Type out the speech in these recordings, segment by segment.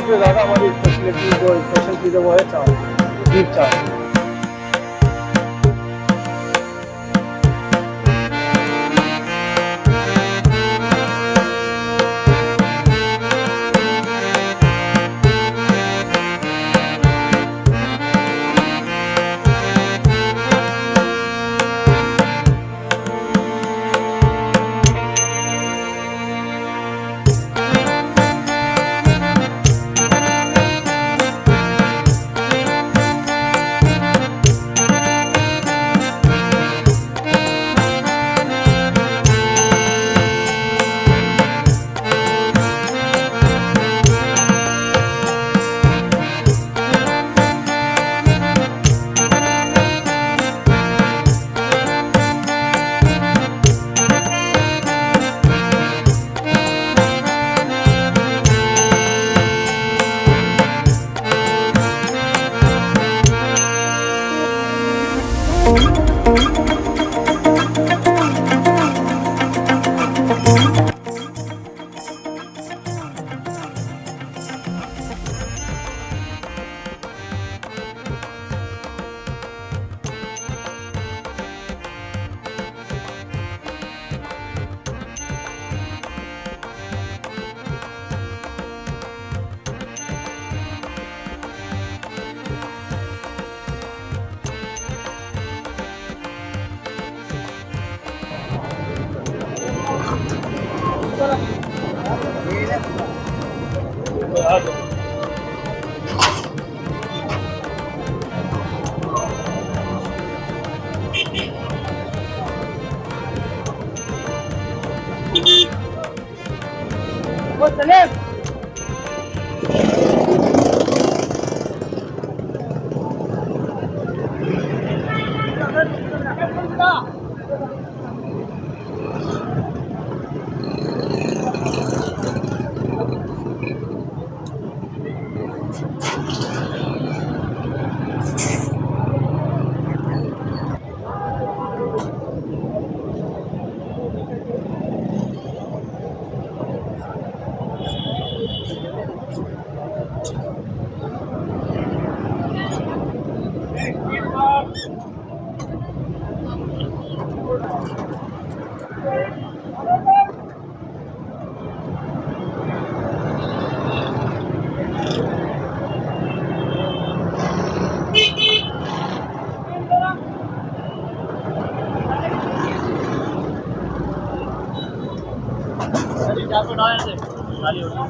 सबसे ज़्यादा हमारी स्पेशलिटी जो स्पेशल चीज़ है वो है चाप, बीफ चाप।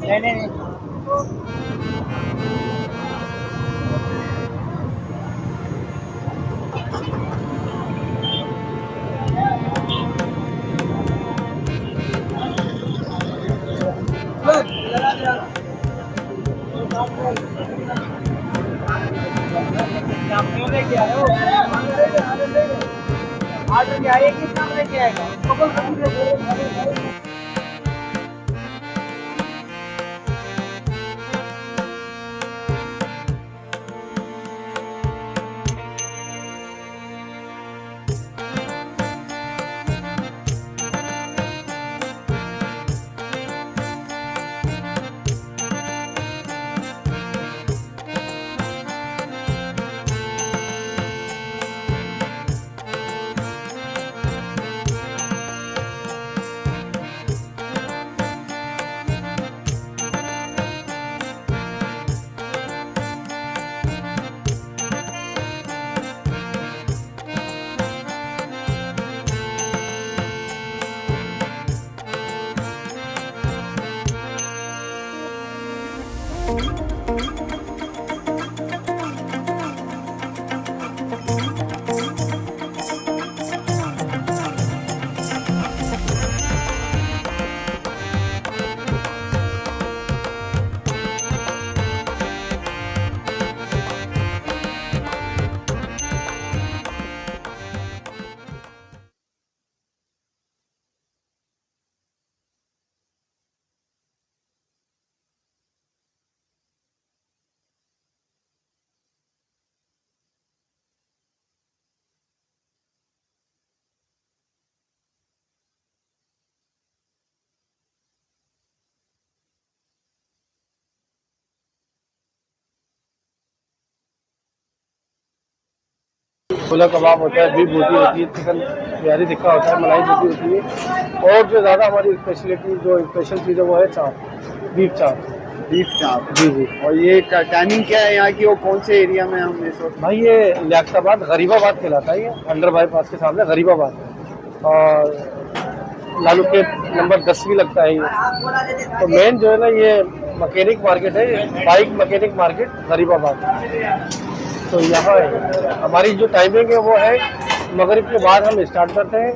नहीं नहीं नहीं ऑर्डर क्या है कितना लेके आएगा। छोला कबाब होता है, बीफ बोटी होती है, चिकन बिहारी टिक्का होता है, मलाई बोटी होती है। और जो ज़्यादा हमारी स्पेशलिटी जो स्पेशल चीज़ है वो है चाप, बीफ चाप। बीफ चाप। जी जी। और ये टाइमिंग क्या है यहाँ की, वो कौन से एरिया में हम इस वक्त? भाई ये लियाकताबाद गरीबाबाद कहलाता है, ये अंडर बाईपास के सामने गरीबाबाद है। और लालू के नंबर 10 भी लगता है ये। तो मेन जो है ना ये मैकेनिक मार्केट है, बाइक मैकेनिक मार्केट गरीबाबाद। तो यहाँ हमारी जो टाइमिंग है वो है मगरिब के बाद हम स्टार्ट करते हैं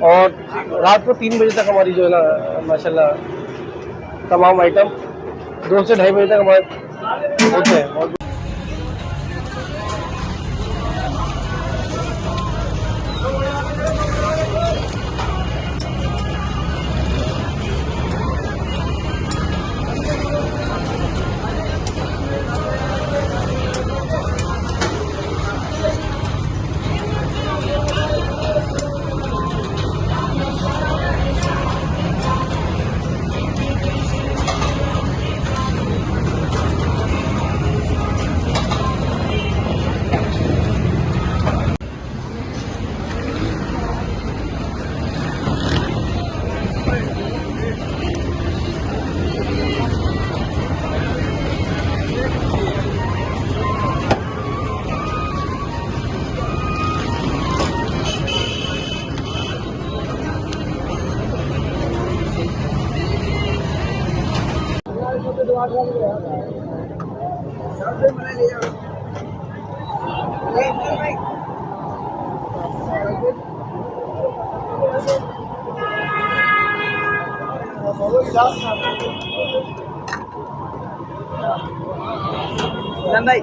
और रात को 3 बजे तक हमारी जो है ना माशाल्लाह तमाम आइटम 2 से 2:30 बजे तक हमारे होते हैं। और भाई